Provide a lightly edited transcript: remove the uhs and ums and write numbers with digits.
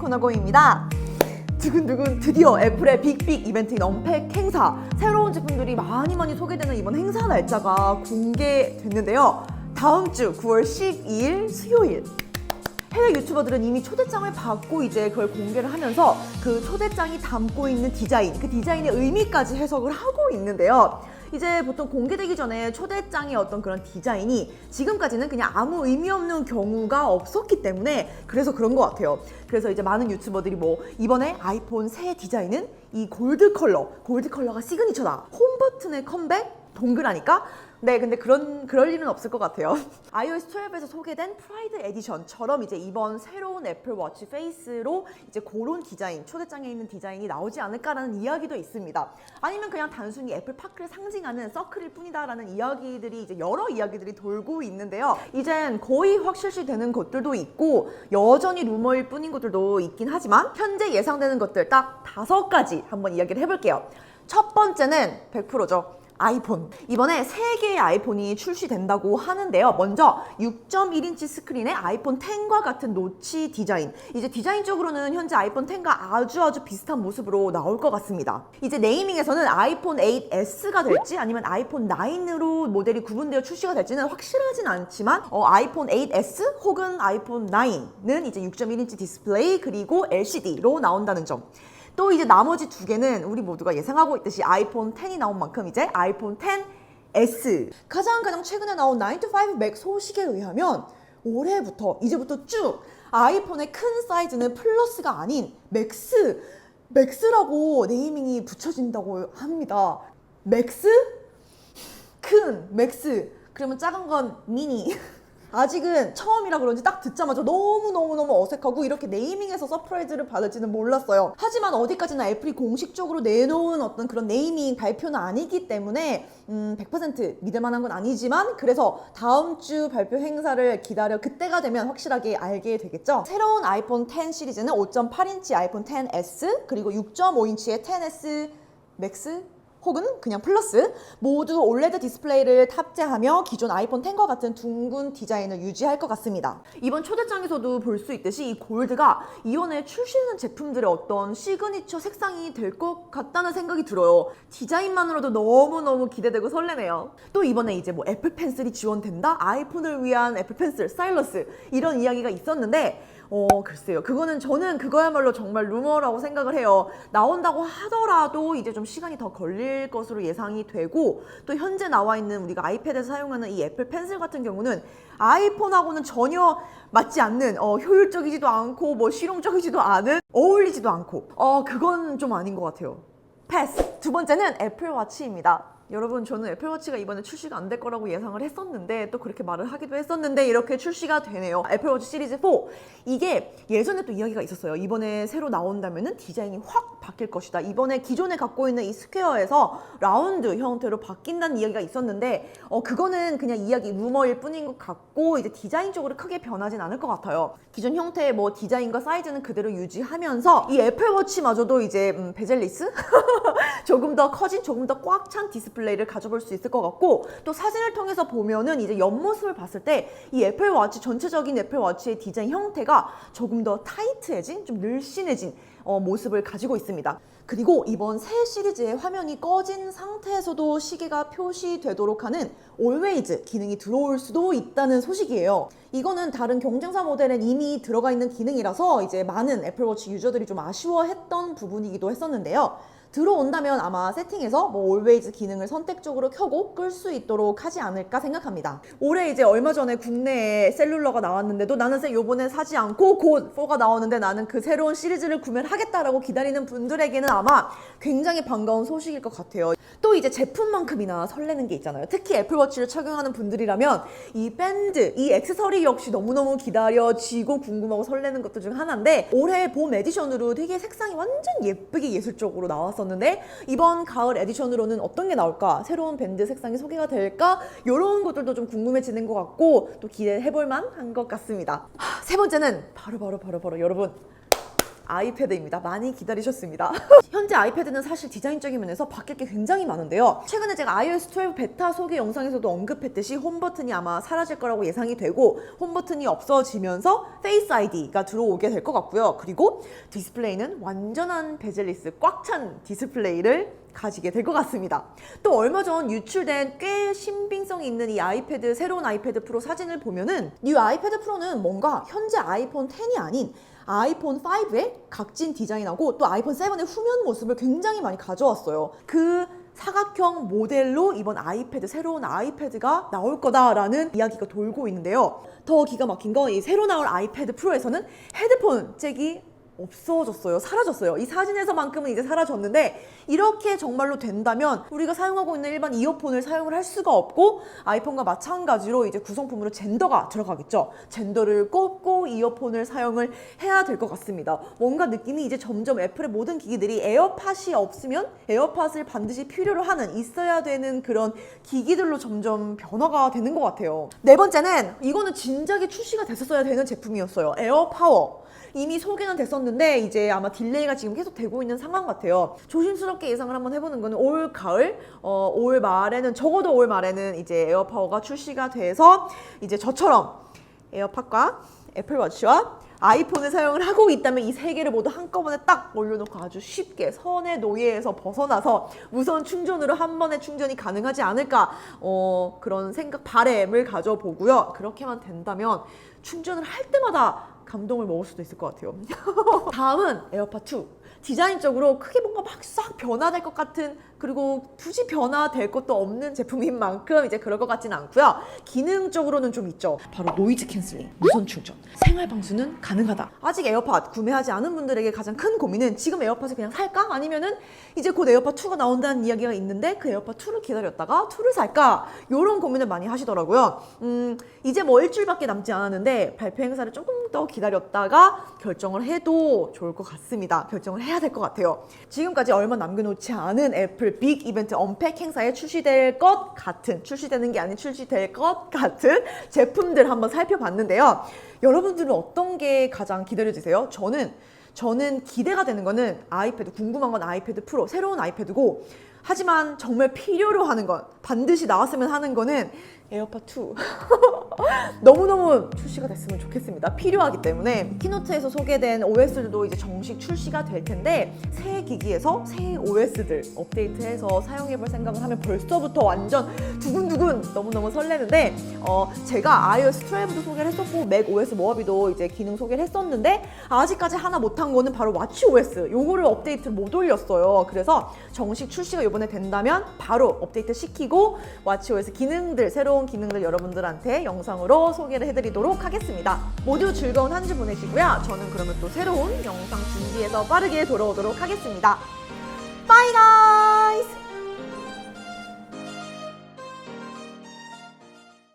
코너고입니다. 두근두근 드디어 애플의 빅빅 이벤트인 언팩 행사, 새로운 제품들이 많이 소개되는 이번 행사 날짜가 공개됐는데요. 다음 주 9월 12일 수요일. 해외 유튜버들은 이미 초대장을 받고 이제 그걸 공개를 하면서 그 초대장이 담고 있는 디자인, 그 디자인의 의미까지 해석을 하고 있는데요. 이제 보통 공개되기 전에 초대장의 어떤 그런 디자인이 지금까지는 그냥 아무 의미 없는 경우가 없었기 때문에 그래서 그런 것 같아요. 그래서 이제 많은 유튜버들이 뭐 이번에 아이폰 새 디자인은 이 골드 컬러가 시그니처다. 홈 버튼의 컴백? 동그라니까? 네, 근데 그럴 일은 없을 것 같아요. iOS 12에서 소개된 프라이드 에디션처럼 이제 이번 새로운 애플워치 페이스로 이제 그런 디자인, 초대장에 있는 디자인이 나오지 않을까라는 이야기도 있습니다. 아니면 그냥 단순히 애플파크를 상징하는 서클일 뿐이다라는 이야기들이 이제 여러 이야기들이 돌고 있는데요. 이젠 거의 확실시되는 것들도 있고 여전히 루머일 뿐인 것들도 있긴 하지만 현재 예상되는 것들 딱 5가지 한번 이야기를 해볼게요. 첫 번째는 100%죠. 아이폰. 이번에 3개의 아이폰이 출시된다고 하는데요. 먼저 6.1인치 스크린의 아이폰 X과 같은 노치 디자인. 이제 디자인적으로는 현재 아이폰 X과 아주 비슷한 모습으로 나올 것 같습니다. 이제 네이밍에서는 아이폰 8S가 될지 아니면 아이폰 9으로 모델이 구분되어 출시가 될지는 확실하진 않지만 아이폰 8S 혹은 아이폰 9는 이제 6.1인치 디스플레이 그리고 LCD로 나온다는 점. 또 이제 나머지 2개는 우리 모두가 예상하고 있듯이 아이폰 X이 나온 만큼 이제 아이폰 XS. 가장 최근에 나온 9to5 맥 소식에 의하면 올해부터 이제부터 쭉 아이폰의 큰 사이즈는 플러스가 아닌 맥스라고 네이밍이 붙여진다고 합니다. 맥스? 큰 맥스. 그러면 작은 건 미니. 아직은 처음이라 그런지 딱 듣자마자 너무 어색하고 이렇게 네이밍에서 서프라이즈를 받을지는 몰랐어요. 하지만 어디까지나 애플이 공식적으로 내놓은 어떤 그런 네이밍 발표는 아니기 때문에 100% 믿을 만한 건 아니지만 그래서 다음 주 발표 행사를 기다려 그때가 되면 확실하게 알게 되겠죠. 새로운 아이폰 X 시리즈는 5.8인치 아이폰 XS 그리고 6.5인치의 XS 맥스 혹은 그냥 플러스 모두 올레드 디스플레이를 탑재하며 기존 아이폰 X과 같은 둥근 디자인을 유지할 것 같습니다. 이번 초대장에서도 볼 수 있듯이 이 골드가 이번에 출시하는 제품들의 어떤 시그니처 색상이 될 것 같다는 생각이 들어요. 디자인만으로도 너무 기대되고 설레네요. 또 이번에 이제 뭐 애플 펜슬이 지원된다? 아이폰을 위한 애플 펜슬, 스타일러스 이런 이야기가 있었는데 글쎄요. 저는 그거야말로 정말 루머라고 생각을 해요. 나온다고 하더라도 이제 좀 시간이 더 걸릴 것으로 예상이 되고 또 현재 나와 있는 우리가 아이패드에서 사용하는 이 애플 펜슬 같은 경우는 아이폰하고는 전혀 맞지 않는 효율적이지도 않고 뭐 실용적이지도 않은 어울리지도 않고 그건 좀 아닌 것 같아요. 패스! 2번째는 애플워치입니다. 여러분 저는 애플워치가 이번에 출시가 안 될 거라고 예상을 했었는데 또 그렇게 말을 하기도 했었는데 이렇게 출시가 되네요. 애플워치 시리즈 4 이게 예전에 또 이야기가 있었어요. 이번에 새로 나온다면은 디자인이 확 바뀔 것이다. 이번에 기존에 갖고 있는 이 스퀘어에서 라운드 형태로 바뀐다는 이야기가 있었는데 그거는 그냥 이야기 루머일 뿐인 것 같고 이제 디자인적으로 크게 변하진 않을 것 같아요. 기존 형태의 뭐 디자인과 사이즈는 그대로 유지하면서 이 애플워치마저도 이제 베젤리스 조금 더 커진 조금 더 꽉 찬 디스플레이를 가져볼 수 있을 것 같고 또 사진을 통해서 보면은 이제 옆모습을 봤을 때 이 애플워치 전체적인 애플워치의 디자인 형태가 조금 더 타이트해진 좀 늘씬해진 모습을 가지고 있습니다. 그리고 이번 새 시리즈의 화면이 꺼진 상태에서도 시계가 표시되도록 하는 Always 기능이 들어올 수도 있다는 소식이에요. 이거는 다른 경쟁사 모델엔 이미 들어가 있는 기능이라서 이제 많은 애플워치 유저들이 좀 아쉬워했던 부분이기도 했었는데요. 들어온다면 아마 세팅에서 뭐 Always 기능을 선택적으로 켜고 끌 수 있도록 하지 않을까 생각합니다. 올해 이제 얼마 전에 국내에 셀룰러가 나왔는데도 나는 요번에 사지 않고 곧 4가 나오는데 나는 그 새로운 시리즈를 구매를 하겠다라고 기다리는 분들에게는 아마 굉장히 반가운 소식일 것 같아요. 또 이제 제품만큼이나 설레는 게 있잖아요. 특히 애플워치를 착용하는 분들이라면 이 밴드, 이 액세서리 역시 너무너무 기다려지고 궁금하고 설레는 것들 중 하나인데 올해 봄 에디션으로 되게 색상이 완전 예쁘게 예술적으로 나왔었는데 이번 가을 에디션으로는 어떤 게 나올까? 새로운 밴드 색상이 소개가 될까? 이런 것들도 좀 궁금해지는 것 같고 또 기대해볼 만한 것 같습니다. 3번째는 바로 여러분 아이패드입니다. 많이 기다리셨습니다. 현재 아이패드는 사실 디자인적인 면에서 바뀔 게 굉장히 많은데요. 최근에 제가 iOS 12 베타 소개 영상에서도 언급했듯이 홈 버튼이 아마 사라질 거라고 예상이 되고 홈 버튼이 없어지면서 페이스 아이디가 들어오게 될 것 같고요. 그리고 디스플레이는 완전한 베젤리스 꽉 찬 디스플레이를 가지게 될 것 같습니다. 또 얼마 전 유출된 꽤 신빙성이 있는 이 아이패드, 새로운 아이패드 프로 사진을 보면은 이 아이패드 프로는 뭔가 현재 아이폰 10이 아닌 아이폰 5의 각진 디자인하고 또 아이폰 7의 후면 모습을 굉장히 많이 가져왔어요. 그 사각형 모델로 이번 아이패드, 새로운 아이패드가 나올 거다라는 이야기가 돌고 있는데요. 더 기가 막힌 건 이 새로 나올 아이패드 프로에서는 헤드폰 잭이 없어졌어요. 사라졌어요. 이 사진에서만큼은 이제 사라졌는데 이렇게 정말로 된다면 우리가 사용하고 있는 일반 이어폰을 사용을 할 수가 없고 아이폰과 마찬가지로 이제 구성품으로 젠더가 들어가겠죠. 젠더를 꼽고 이어폰을 사용을 해야 될 것 같습니다. 뭔가 느낌이 이제 점점 애플의 모든 기기들이 에어팟이 없으면 에어팟을 반드시 필요로 하는 있어야 되는 그런 기기들로 점점 변화가 되는 것 같아요. 네 번째는 이거는 진작에 출시가 됐었어야 되는 제품이었어요. 에어파워. 이미 소개는 됐었는데 이제 아마 딜레이가 지금 계속 되고 있는 상황 같아요. 조심스럽게 예상을 한번 해보는 거는 올 가을, 올 말에는 적어도 올 말에는 이제 에어파워가 출시가 돼서 이제 저처럼 에어팟과 애플워치와 아이폰을 사용을 하고 있다면 이 세 개를 모두 한꺼번에 딱 올려놓고 아주 쉽게 선의 노예에서 벗어나서 무선 충전으로 한 번에 충전이 가능하지 않을까 그런 생각, 바람을 가져보고요. 그렇게만 된다면 충전을 할 때마다 감동을 먹을 수도 있을 것 같아요. 다음은 에어팟 2. 디자인적으로 크게 뭔가 막 싹 변화될 것 같은, 그리고 굳이 변화될 것도 없는 제품인 만큼 이제 그럴 것 같지는 않고요. 기능적으로는 좀 있죠. 바로 노이즈 캔슬링, 무선 충전, 생활 방수는 가능하다. 아직 에어팟 구매하지 않은 분들에게 가장 큰 고민은 지금 에어팟을 그냥 살까? 아니면은 이제 곧 에어팟 2가 나온다는 이야기가 있는데 그 에어팟 2를 기다렸다가 2를 살까? 이런 고민을 많이 하시더라고요. 이제 뭐 일주일밖에 남지 않았는데 발표 행사를 조금 더 기다렸다가 결정을 해도 좋을 것 같습니다. 결정을 해야 될 것 같아요. 지금까지 얼마 남겨놓지 않은 애플 빅 이벤트 언팩 행사에 출시될 것 같은, 출시되는 게 아닌 출시될 것 같은 제품들 한번 살펴봤는데요. 여러분들은 어떤 게 가장 기다려지세요? 저는 기대가 되는 거는 아이패드, 궁금한 건 아이패드 프로, 새로운 아이패드고, 하지만 정말 필요로 하는 건, 반드시 나왔으면 하는 거는 에어팟 2. 너무너무 출시가 됐으면 좋겠습니다. 필요하기 때문에. 키노트에서 소개된 OS들도 이제 정식 출시가 될 텐데 새 기기에서 새 OS들 업데이트해서 사용해볼 생각을 하면 벌써부터 완전 두근두근 너무너무 설레는데 제가 iOS 12도 소개를 했었고 맥OS 모하비도 이제 기능 소개를 했었는데 아직까지 하나 못한 거는 바로 watchOS. 요거를 업데이트를 못 올렸어요. 그래서 정식 출시가 이번에 된다면 바로 업데이트 시키고 watchOS 기능들, 새로운 기능들 여러분들한테 영상으로 소개를 해드리도록 하겠습니다. 모두 즐거운 한 주 보내시고요. 저는 그러면 또 새로운 영상 준비해서 빠르게 돌아오도록 하겠습니다. 빠이가!